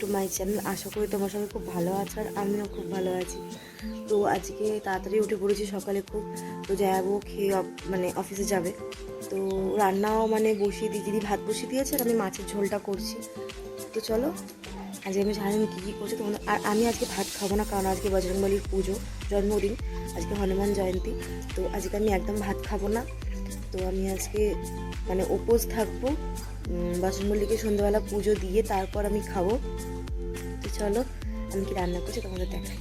To my channel. আশা করি তোমার সবাই খুব ভালো আছে আর আমিও খুব ভালো আছি। তো আজকে তাড়াতাড়ি উঠে পড়েছি সকালে খুব। তো যাবো খেয়ে মানে অফিসে যাবে। তো রান্নাও মানে বসিয়ে দিদি ভাত বসিয়ে দিয়েছে আর আমি মাছের ঝোলটা করছি। তো চলো আজকে আমি সারাদিন কী কী করছি তোমাদের। আর আমি আজকে ভাত খাবো না, কারণ আজকে বজরংবলীর পুজো, জন্মদিন, আজকে হনুমান জয়ন্তী। তো আজকে আমি একদম ভাত খাবো না। তো আমি আজকে মানে উপোস থাকবো, বজরংবলীকে সন্ধ্যাবেলা পুজো দিয়ে তারপর আমি খাবো। তো চলো আমি কি রান্না করছি তোমাদের দেখাই।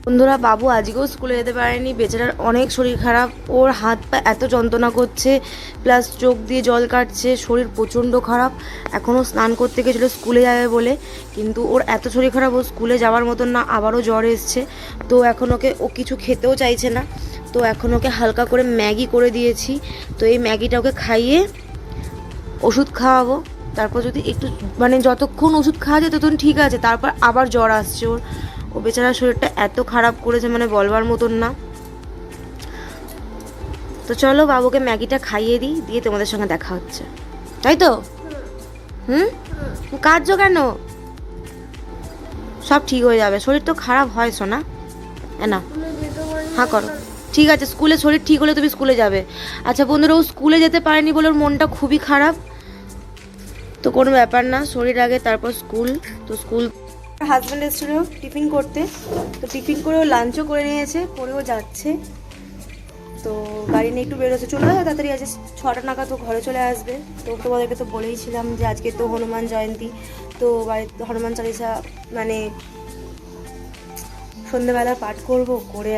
বন্ধুরা, বাবু আজকেও স্কুলে যেতে পারেনি, বেচারার অনেক শরীর খারাপ। ওর হাত পা এত যন্ত্রণা করছে, প্লাস চোখ দিয়ে জল কাটছে, শরীর প্রচণ্ড খারাপ। এখনও স্নান করতে গেছিলো স্কুলে যাবে বলে, কিন্তু ওর এত শরীর খারাপ, ও স্কুলে যাওয়ার মতন না, আবারও জ্বর এসছে। তো এখন ও কিছু খেতেও চাইছে না। তো এখন ওকে হালকা করে ম্যাগি করে দিয়েছি। তো এই ম্যাগিটা ওকে খাইয়ে ওষুধ খাওয়াবো। তারপর যদি একটু মানে যতক্ষণ ওষুধ খাওয়া যায় ততক্ষণ ঠিক আছে, তারপর আবার জ্বর আসছে ওর। ও বেচারা শরীরটা এত খারাপ করেছে মানে বলবার মতন না। তো চলো বাবুকে ম্যাগিটা খাইয়ে দিই, দিয়ে তোমাদের সঙ্গে দেখা হচ্ছে, তাই তো? কাঁদছো কেন? সব ঠিক হয়ে যাবে, শরীর তো খারাপ হয় সোনা। না হ্যাঁ করো, ঠিক আছে। স্কুলে শরীর ঠিক হলে তুমি স্কুলে যাবে। আচ্ছা বন্ধুরা, ও স্কুলে যেতে পারেনি বলে ওর মনটা খুবই খারাপ। তো কোনো ব্যাপার না, শরীর আগে তারপর স্কুল। তো স্কুল হাজব্যান্ড এসেছিল টিফিন করতে, তো টিফিন করে ও লাঞ্চও করে নিয়েছে, পরেও যাচ্ছে। তো গাড়ি নিয়ে একটু বেরোচ্ছে, চলে আসবে তাড়াতাড়ি, আছে 6টা নাগাদ তো ঘরে চলে আসবে। তো তোমাদেরকে তো বলেইছিলাম যে আজকে তো হনুমান জয়ন্তী, তো বাড়িতে হনুমান চালিসা মানে সন্ধ্যেবেলা পাঠ করবো, করে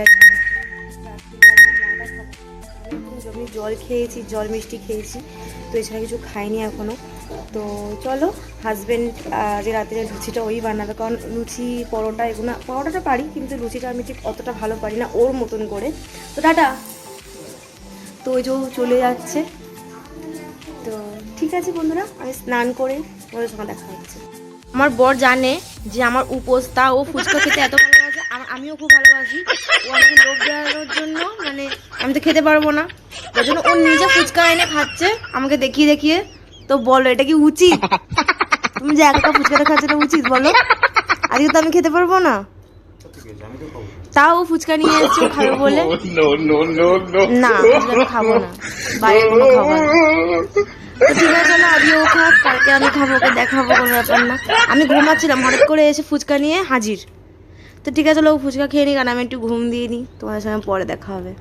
জমি জল খেয়েছি, জল মিষ্টি খেয়েছি, তো এছাড়া কিছু খাইনি এখনও। তো চলো, হাজব্যান্ড যে রাতের লুচিটা ওই বানাবে, কারণ লুচি পরোটা এগুলো, পরোটাটা পারি কিন্তু লুচিটা আমি ঠিক অতটা ভালো পারি না ওর মতন করে। তো টাটা। তো ওই যে চলে যাচ্ছে। তো ঠিক আছে বন্ধুরা, আমি স্নান করে ওদের সঙ্গে দেখা হচ্ছে। আমার বর জানে যে আমার উপোস, তা ও ফুচকা খেতে এত ভালোবাসে, আমিও খুব ভালোবাসি। ও আমাকে লোভ দেওয়ানোর জন্য, মানে আমি তো খেতে পারবো না, ওই জন্য ও নিজে ফুচকা এনে খাচ্ছে আমাকে দেখিয়ে দেখিয়ে। তো বলো, এটা কি উচিত? তুমি যে একটা ফুচকাটা খাচ্ছ, এটা উচিত বলো? আজকে তো আমি খেতে পারবো না, তাও ফুচকা নিয়ে এসছো খাবে বলে। না ফুচকা খাবো না, বাইরের কোনো খাবার। তো ঠিক আছে না, আজকে ও খাক, কালকে আমি খাবো, ওকে দেখাবো, কোনো ব্যাপার না। আমি ঘুমাচ্ছিলাম, হঠাৎ করে এসে ফুচকা নিয়ে হাজির। তো ঠিক আছে, ও ফুচকা খেয়ে নিই, কারণ আমি একটু ঘুম দিয়ে নিই। তোমাদের সঙ্গে পরে দেখা হবে।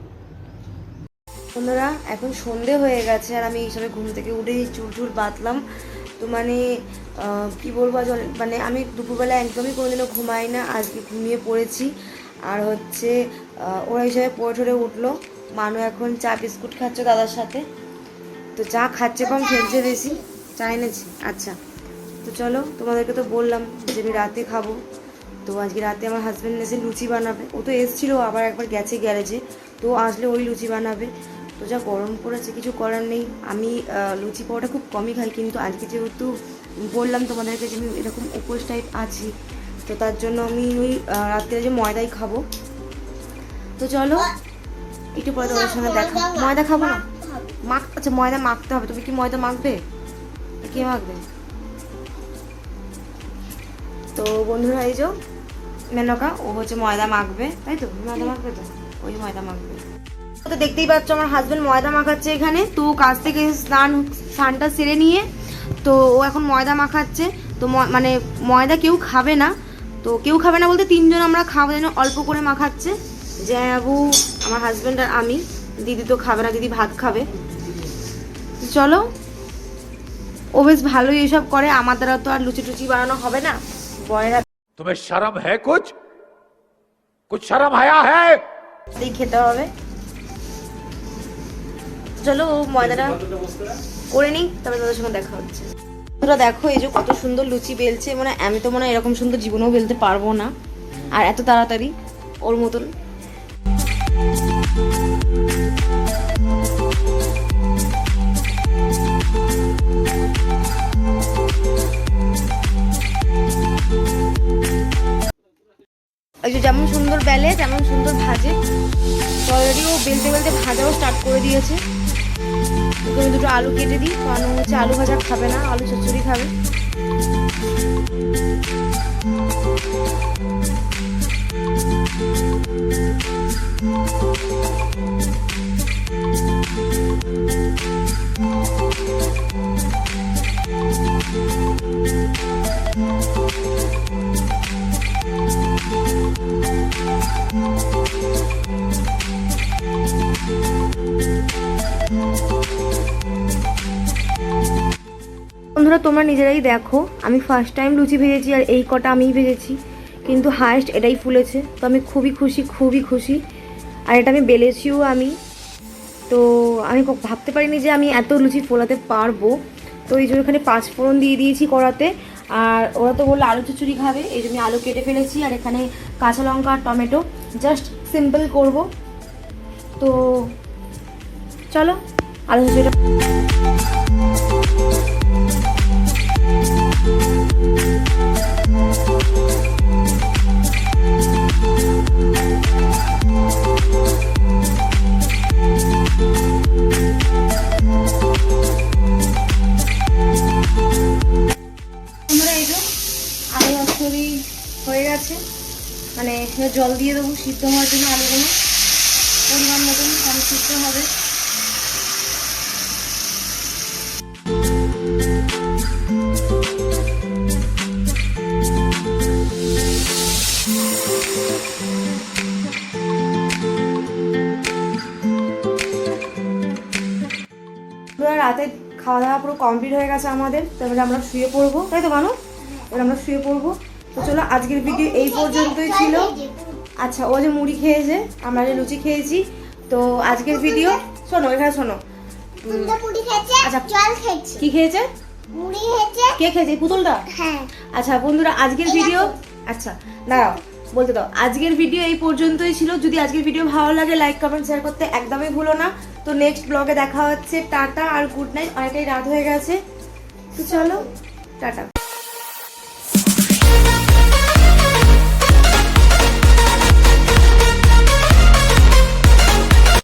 বন্ধুরা, এখন সন্ধে হয়ে গেছে আর আমি এইসবে ঘুম থেকে উঠেই চুল বাঁধলাম। তো মানে কি বলবো, মানে আমি দুপুরবেলা একদমই কোনোদিনও ঘুমাই না, আজকে ঘুমিয়ে পড়েছি। আর হচ্ছে ওরা হিসাবে পড়ে উঠলো। মানু এখন চা বিস্কুট খাচ্ছে দাদার সাথে। তো চা খাচ্ছে কম, খেলছে বেশি। চা এনেছি, আচ্ছা। তো চলো, তোমাদেরকে তো বললাম যে আমি রাতে খাবো। তো আজকে রাতে আমার হাজব্যান্ড এসে লুচি বানাবে। ও তো এসেছিলো, আবার একবার গেছে গ্যারেজে, তো আসলে ওই লুচি বানাবে। তো যা গরম পড়েছে, কিছু করার নেই। আমি লুচি পাওয়াটা খুব কমই খাই, কিন্তু আজকে যেহেতু বললাম তোমাদেরকে যে আমি এরকম উপোস টাইপ আছি, তো তার জন্য আমি ওই রাত্রে যে ময়দাই খাবো। তো চলো একটু পরে তোমাদের সঙ্গে দেখা। ময়দা খাবো না, আচ্ছা ময়দা মাখতে হবে। তুমি কি ময়দা মাখবে? কে মাখবে? তো বন্ধুরা, এই যে মেনকা, ও হচ্ছে ময়দা মাখবে, তাই তো? ময়দা মাখবে তো, ওই ময়দা মাখবে। তো দেখতেই পাচ্ছ আমার হাজব্যান্ড ময়দা মাখাচ্ছে এখানে। তো কাজ থেকে স্নানটা সেরে নিয়ে তো ও এখন ময়দা মাখাচ্ছে। তো মানে ময়দা কেউ খাবে না, তো কেউ খাবে না বলতে 3 জন আমরা খাবো, যেন অল্প করে মাখাচ্ছে। জ্যাবু, আমার হাজব্যান্ড আর আমি। দিদি তো খাবে না, দিদি ভাত খাবে। চলো, ও বেশ ভালোই এসব করে, আমার দ্বারা তো আর লুচি টুচি বানানো হবে না। বয়েরা तुम्हें शर्म है? कुछ शर्म आया है? খেতে হবে। চলো ময়দাটা করে নিই, তবে তাদের সঙ্গে দেখা হচ্ছে। তোরা দেখো, এই যে কত সুন্দর লুচি বেলছে, মানে আমি তো মনে হয় এরকম সুন্দর জীবনেও বেলতে পারবো না, আর এত তাড়াতাড়ি ওর মতন। ওই যে যেমন সুন্দর বেলে তেমন সুন্দর ভাজে। তো অলরেডি ও বেলতে বেলতে ভাজাও স্টার্ট করে দিয়েছে। ওকে আমি দুটো আলু কেটে দিই, কারণ ও হচ্ছে আলু ভাজা খাবে না, আলু চচ্চড়ি খাবে। বন্ধুরা তোমরা নিজেরাই দেখো, আমি ফার্স্ট টাইম লুচি ভেজেছি আর এই কটা আমিই ভেজেছি, কিন্তু হায়েস্ট এটাই ফুলেছে। তো আমি খুবই খুশি। আর এটা আমি বেলেছিও আমি, তো আমি ভাবতে পারিনি যে আমি এত লুচি ফোলাতে পারবো। তো এই জন্য এখানে 5 ফোড়ন দিয়ে দিয়েছি কড়াতে। আর ওরা তো বললো আলু চচ্চড়ি খাবে, এই জন্য আমি আলু কেটে ফেলেছি। আর এখানে কাঁচা লঙ্কা আর টমেটো, জাস্ট সিম্পল করব। তো চলো আলু চচ্চড়িটা। হয়ে গেছে, মানে জল দিয়ে দেবো সিদ্ধ হওয়ার জন্য। আলুগুলো পরিমাণ মতন কম সিদ্ধ হবে। রাতে খাওয়া দাওয়া পুরো কমপ্লিট হয়ে গেছে আমাদের, তারপরে আমরা শুয়ে পড়বো, তাই তো মানু? এবার আমরা শুয়ে পড়বো। তো চলো আজকের ভিডিও এই পর্যন্তই ছিল। আচ্ছা, ও যে মুড়ি খেয়েছে, আমরা যে লুচি খেয়েছি। তো আজকের ভিডিও শোনো, এখানে শোনো। আচ্ছা, কি খেয়েছে? কে খেয়েছে? পুতুলটা? আচ্ছা বন্ধুরা, আজকের ভিডিও, আচ্ছা দাঁড়াও বলতে দাও। আজকের ভিডিও এই পর্যন্তই ছিল। যদি আজকের ভিডিও ভালো লাগে লাইক কমেন্ট শেয়ার করতে একদমই ভুলো না। তো নেক্সট ব্লগে দেখা হচ্ছে। টাটা আর গুড নাইট, অনেকটাই রাত হয়ে গেছে। তো চলো টাটা।